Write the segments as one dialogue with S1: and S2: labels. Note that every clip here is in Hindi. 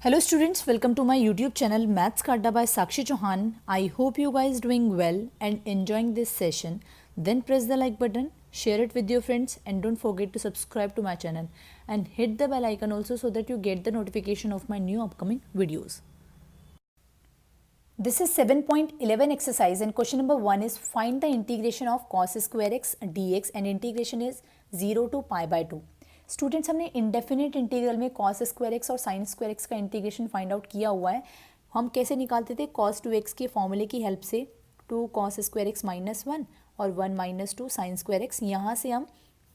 S1: Hello students, welcome to my YouTube channel Maths का अड्डा by Sakshi Chauhan. I hope you guys doing well and enjoying this session. Then press the like button, share it with your friends and don't forget to subscribe to my channel and hit the bell icon also so that you get the notification of my new upcoming videos. This is 7.11 exercise and question number 1 is find the integration of cos square x dx and integration is 0 to pi by 2. Students हमने इंडेफिनिट इंटीग्रल में कॉस स्क्वायर एक्स और साइन स्क्वायर एक्स का इंटीग्रेशन फाइंड आउट किया हुआ है. हम कैसे निकालते थे? कॉस टू एक्स के फॉर्मूले की हेल्प से 2 कॉस स्क्वायर एक्स -1 और 1 - 2 साइन स्क्वायर एक्स. यहाँ से हम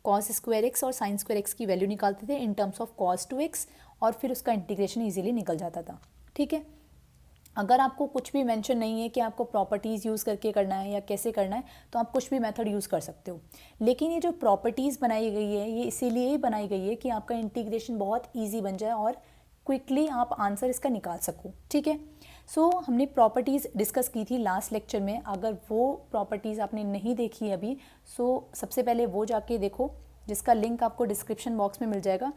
S1: कॉस स्क्वायर एक्स और साइन स्क्वायर एक्स की वैल्यू निकालते थे in terms of cos two x और फिर उसका इंटीग्रेशन ईजिली निकल जाता था. ठीक है. अगर आपको कुछ भी मेंशन नहीं है कि आपको प्रॉपर्टीज़ यूज़ करके करना है या कैसे करना है तो आप कुछ भी मेथड यूज़ कर सकते हो. लेकिन ये जो प्रॉपर्टीज़ बनाई गई है ये इसीलिए ही बनाई गई है कि आपका इंटीग्रेशन बहुत इजी बन जाए और क्विकली आप आंसर इसका निकाल सको. ठीक है. सो हमने प्रॉपर्टीज़ डिस्कस की थी लास्ट लेक्चर में. अगर वो प्रॉपर्टीज़ आपने नहीं देखी अभी सबसे पहले वो जाके देखो जिसका लिंक आपको डिस्क्रिप्शन बॉक्स में मिल जाएगा.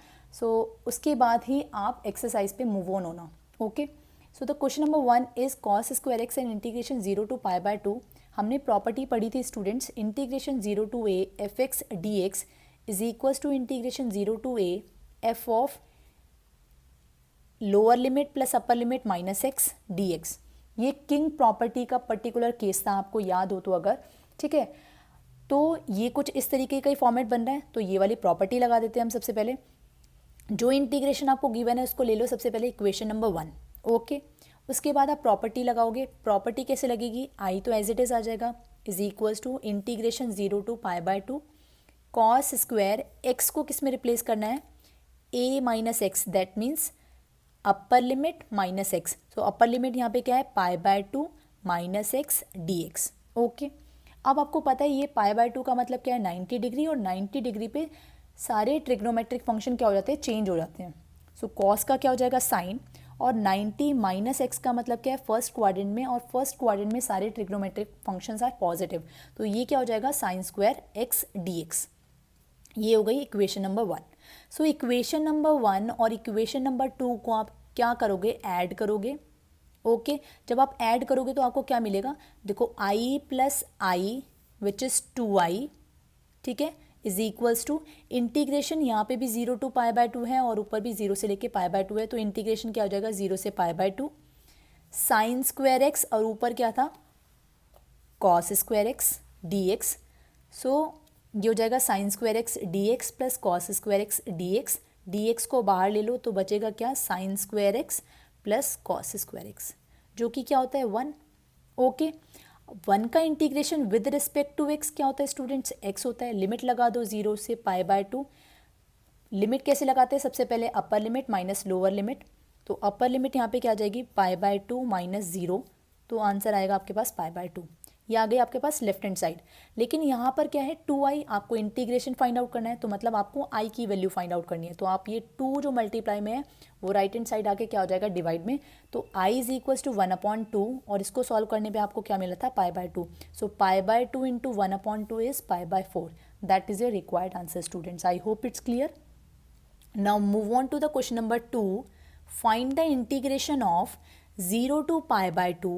S1: उसके बाद ही आप एक्सरसाइज पे मूव ऑन होना. Okay. So the question number 1 is cos square x and integration 0 to pi by 2. हमने प्रॉपर्टी पढ़ी थी students. Integration 0 to a f x d x is equals to integration 0 to a f of lower limit plus upper limit minus x d x. ये किंग प्रॉपर्टी का पर्टिकुलर केस था, आपको याद हो तो अगर. ठीक है. तो ये कुछ इस तरीके का ही फॉर्मेट बन रहा है. तो ये वाली प्रॉपर्टी लगा देते हैं हम सबसे पहले. जो इंटीग्रेशन आपको गिवन है उसको ले लो सबसे पहले इक्वेशन नंबर 1. ओके. उसके बाद आप प्रॉपर्टी लगाओगे. प्रॉपर्टी कैसे लगेगी? आई तो एज इट इज़ आ जाएगा is equals to integration 0 to pi by 2 cos square x को किस में रिप्लेस करना है? A minus x. That means upper limit minus x. तो अपर लिमिट यहाँ पे क्या है? Pi by 2 minus x d x. Okay. अब आपको पता है ये पाई बाय 2 का मतलब क्या है? 90 डिग्री. और 90 डिग्री पे सारे ट्रिग्नोमेट्रिक फंक्शन क्या हो जाते हैं? चेंज हो जाते हैं. सो कॉस का क्या हो जाएगा? साइन. और 90 माइनस एक्स का मतलब क्या है? फर्स्ट क्वाड्रेंट में. और फर्स्ट क्वाड्रेंट में सारे ट्रिग्नोमेट्रिक फंक्शंस आर पॉजिटिव. तो ये क्या हो जाएगा? Sine square x d x. ये हो गई equation number 1. So equation number 1 और इक्वेशन नंबर 2 को आप क्या करोगे? ऐड करोगे. ओके. जब आप ऐड करोगे तो आपको क्या मिलेगा? देखो आई plus i which is 2i. ठीक है. इज इक्वल्स टू इंटीग्रेशन यहाँ पे भी 0 to pi by 2 है और ऊपर भी 0 से लेके pi by 2 है. तो इंटीग्रेशन क्या हो जाएगा? 0 से pi by 2 sine square x और ऊपर क्या था? Cos square x d x. So ये हो जाएगा sine square x d x plus cos square x d x. D x को बाहर ले लो तो बचेगा क्या? Sine square x plus cos square x जो कि क्या होता है? 1. ओके. 1 का integration with respect to x क्या होता है स्टूडेंट्स? एक्स होता है. लिमिट लगा दो 0 से पाई बाय 2. लिमिट कैसे लगाते हैं? सबसे पहले अपर लिमिट माइनस लोअर लिमिट. तो अपर लिमिट यहाँ पे क्या आ जाएगी? पाई बाय 2 माइनस 0. तो आंसर आएगा आपके पास पाई बाय 2. ये आ गई आपके पास लेफ्ट हैंड साइड. लेकिन यहाँ पर क्या है? 2i. आपको इंटीग्रेशन फाइंड आउट करना है तो मतलब आपको i की वैल्यू फाइंड आउट करनी है. तो आप ये 2 जो मल्टीप्लाई में है वो राइट हैंड साइड आके क्या हो जाएगा? डिवाइड में. तो i इज इक्वल्स टू 1/2 और इसको सॉल्व करने पे आपको क्या मिला था? पाई by 2. So pi by 2 into 1/2 is pi by 4. That is your required answer students. I hope it's clear. Now move on to the question number 2. Find the integration of 0 to pi by 2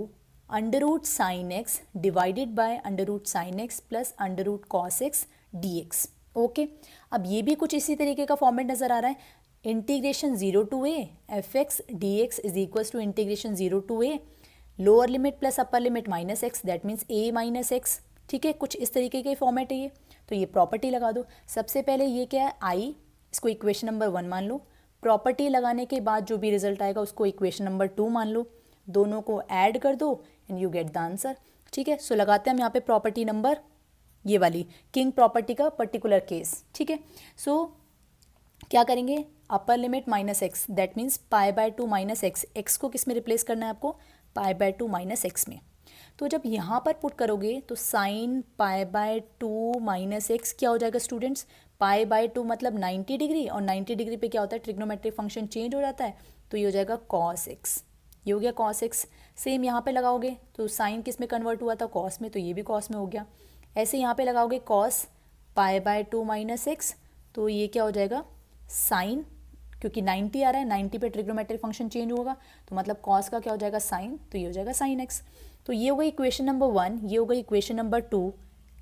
S1: under root sin x divided by under root sin x plus under root cos x dx. Okay. अब ये भी कुछ इसी तरीके का फॉर्मेट नज़र आ रहा है. Integration 0 to a f x d x is equals to integration 0 to a lower limit plus upper limit minus x. That means a minus x. ठीक है. कुछ इस तरीके का फॉर्मेट है ये. तो ये प्रॉपर्टी लगा दो. सबसे पहले ये क्या है? आई. इसको इक्वेशन नंबर 1 मान लो. प्रॉपर्टी लगाने के बाद जो भी रिजल्ट आएगा उसको इक्वेशन नंबर 2 मान लो. दोनों को ऐड कर दो and you get the answer. ठीक है. सो लगाते हैं हम यहाँ पे प्रॉपर्टी नंबर ये वाली किंग प्रॉपर्टी का पर्टिकुलर केस. ठीक है. सो क्या करेंगे? अपर limit minus x. That means pi by 2 minus x. X को किस में रिप्लेस करना है आपको? पाई बाय 2 माइनस एक्स में. तो जब यहाँ पर पुट करोगे तो sine pi by 2 minus x क्या हो जाएगा स्टूडेंट्स? पाई बाय 2 मतलब 90 डिग्री. और 90 डिग्री पे क्या होता है? ट्रिग्नोमेट्रिक फंक्शन चेंज हो जाता है. तो ये हो जाएगा कॉस एक्स. ये हो गया कॉस एक्स. सेम यहाँ पे लगाओगे तो साइन किस में कन्वर्ट हुआ था? कॉस में. तो ये भी कॉस में हो गया. ऐसे यहाँ पे लगाओगे cos pi by 2 minus x. तो ये क्या हो जाएगा? साइन क्योंकि 90 आ रहा है, 90 पे ट्रिग्नोमेट्रिक फंक्शन चेंज होगा, तो मतलब कॉस का क्या हो जाएगा साइन, तो ये हो जाएगा साइन एक्स। तो ये हो गई इक्वेशन नंबर 1, ये हो गई equation number 2।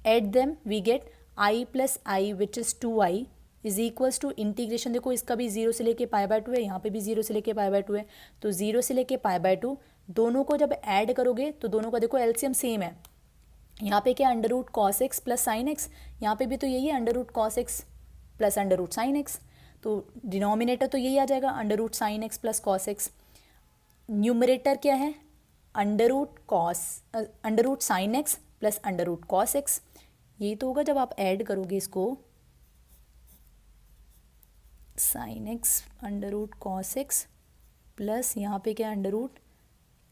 S1: At them we get i plus i which is 2i is equals to integration, देखो इसका भी 0 से लेके पाई बाय 2 है, यहाँ पे भी 0 से लेके पाई बाय 2 है, तो 0 से लेके पाई बाय 2 दोनों को जब ऐड करोगे तो दोनों का देखो एलसीएम सेम है। यहाँ पे क्या under root cos x plus sine x, यहाँ पे भी तो यही है under root cos x plus under root sine x, तो डिनोमिनेटर तो यही आ जाएगा under root sine x plus cos x. Numerator क्या है under root sine x plus under root cos x, यही तो होगा जब आप ऐड करोगे इसको, sine x under root cos x plus यहाँ पे क्या अंडर रूट,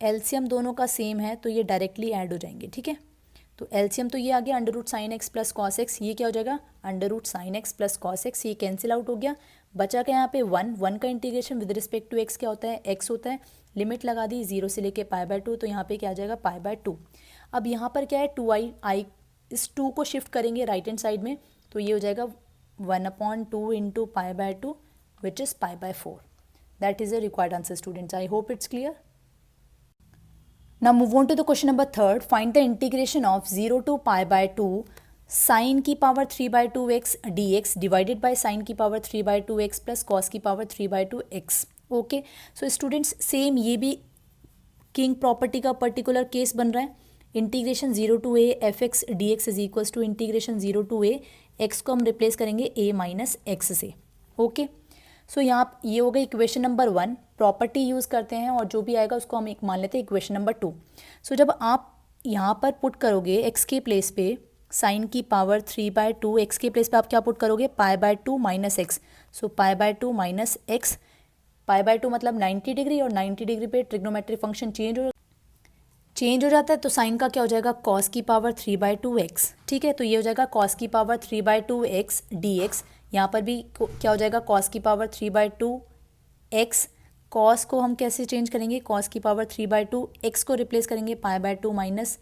S1: एलसीएम दोनों का सेम है तो ये डायरेक्टली ऐड हो जाएंगे, ठीक है। तो एलसीएम तो ये आ गया under root sine x plus cos x, ये क्या हो जाएगा under root sine x plus cos x, ये कैंसिल आउट हो गया, बचा क्या यहाँ पे 1 का integration with respect to x क्या होता है एक्स होता है, लिमिट लगा दी 0 से लेके पाई बाय 2, तो यहाँ पे क्या आ जाएगा पाई बाय 2। अब यहाँ पर क्या है 2i, इस 2 को शिफ्ट करेंगे राइट हैंड साइड में, तो ये हो जाएगा 1/2 into pi by 2 which is pi by 4। That is the required answer students, I hope it's clear. Now move on to the question number 3rd. Find the integration of 0 to pi by 2 sin की power 3 by 2x dx divided by sin की power 3 by 2x plus cos की power 3 by 2x. Okay, so students same ये भी किंग प्रॉपर्टी का पर्टिकुलर केस बन रहा है। Integration 0 to a f x d x is equals to integration 0 to a x को हम रिप्लेस करेंगे a माइनस एक्स से। ओके, सो यहाँ ये हो गई इक्वेशन नंबर 1, प्रॉपर्टी यूज़ करते हैं और जो भी आएगा उसको हम एक मान लेते हैं इक्वेशन नंबर 2। सो जब आप यहाँ पर पुट करोगे x के प्लेस पे साइन की पावर 3 by 2, एक्स के प्लेस पे आप क्या पुट करोगे पाई by 2 minus x, so pi by 2 minus x, pi by 2 मतलब 90 डिग्री और 90 डिग्री पे ट्रिग्नोमेट्रिक फंक्शन चेंज हो जाता है, तो साइन का क्या हो जाएगा कॉस की पावर 3 by 2x, ठीक है। तो ये हो जाएगा कॉस की पावर 3 by 2x dx, यहाँ पर भी क्या हो जाएगा कॉस की पावर 3 by 2x, कॉस को हम कैसे चेंज करेंगे कॉस की पावर 3 by 2, x को रिप्लेस करेंगे पाई बाय 2 माइनस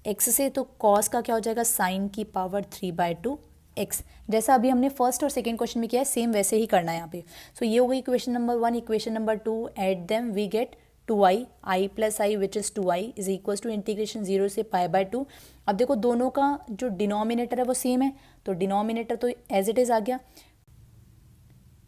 S1: एक्स से, तो कॉस का क्या हो जाएगा साइन की पावर 3 by 2x। जैसा अभी हमने फर्स्ट और सेकंड क्वेश्चन में किया है सेम वैसे ही करना है यहाँ पे। सो ये हो गई equation number 1। Equation number 2, at them we get 2i, i plus i which is 2i is equals to integration 0 से पाई बाय 2। अब देखो दोनों का जो डिनोमिनेटर है वो सेम है, तो डिनोमिनेटर तो एज इट इज़ आ गया,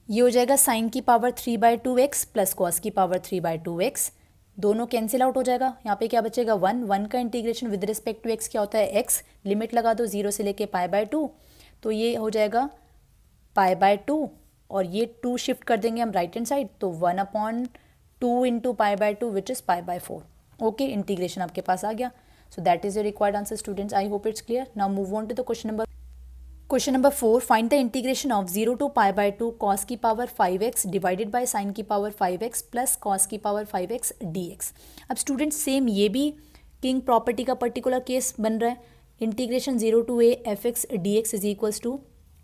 S1: ये हो जाएगा साइन की power 3 by 2x plus cos की पावर 3 by 2x, दोनों कैंसिल आउट हो जाएगा। यहाँ पे क्या बचेगा 1 का integration with respect to x क्या होता है x, लिमिट लगा दो 0 से लेके पाई बाय 2, तो ये हो जाएगा पाई बाय 2 और ये 2 शिफ्ट कर देंगे हम राइट हैंड साइड, तो 1/2 into pi by 2 which is pi by 4। Okay, integration आपके पास आ गया। So that is the required answer students, I hope it's clear. Now move on to the question number 4। Find the integration of 0 to pi by 2 cos की power 5x divided by sine की पावर 5x प्लस कॉस की पावर 5x dx। अब स्टूडेंट्स सेम ये भी किंग प्रॉपर्टी का पर्टिकुलर केस बन रहा है। Integration 0 to a f x d x is equals to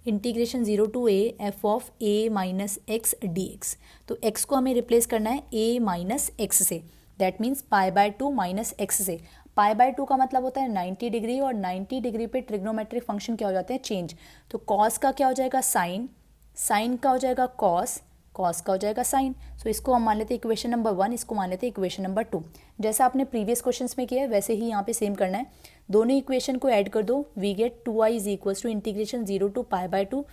S1: integration 0 to a f of a minus x d x, तो x को हमें रिप्लेस करना है a माइनस एक्स से, that means pi by 2 minus x से। पाई बाय 2 का मतलब होता है 90 डिग्री और 90 डिग्री पे ट्रिग्नोमेट्रिक फंक्शन क्या हो जाते हैं चेंज, तो कॉस का क्या हो जाएगा साइन, साइन का हो जाएगा कॉस, कॉस का हो जाएगा साइन। सो इसको हम मान लेते हैं इक्वेशन नंबर 1, इसको मान लेते हैं इक्वेशन नंबर 2। जैसा आपने प्रीवियस क्वेश्चंस में किया है वैसे ही यहाँ पे सेम करना है, दोनों इक्वेशन को ऐड कर दो, we get 2i is equals to integration 0 to pi by 2।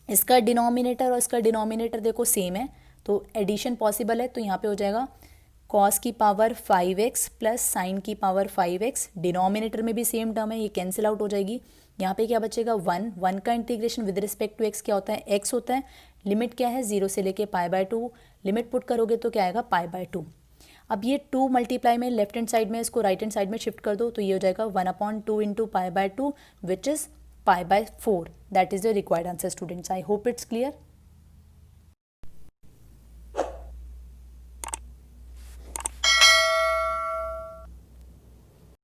S1: इसका डिनोमिनेटर और इसका डिनोमिनेटर देखो सेम है, तो एडिशन पॉसिबल है, तो यहाँ पे हो जाएगा कॉस की पावर 5x प्लस साइन की पावर 5x, डिनोमिनेटर में भी सेम टर्म है, ये कैंसिल आउट हो जाएगी। यहाँ पे क्या बचेगा 1 का integration with respect to x क्या होता है x होता है, लिमिट क्या है 0 से लेके पाई बाय 2, लिमिट पुट करोगे तो क्या आएगा पाई बाय 2। अब ये 2 मल्टीप्लाई में लेफ्ट हैंड साइड में इसको राइट हैंड साइड में शिफ्ट कर दो, तो ये हो जाएगा 1/2 into pi by 2 which is pi by 4। That is the required answer students, I hope it's clear.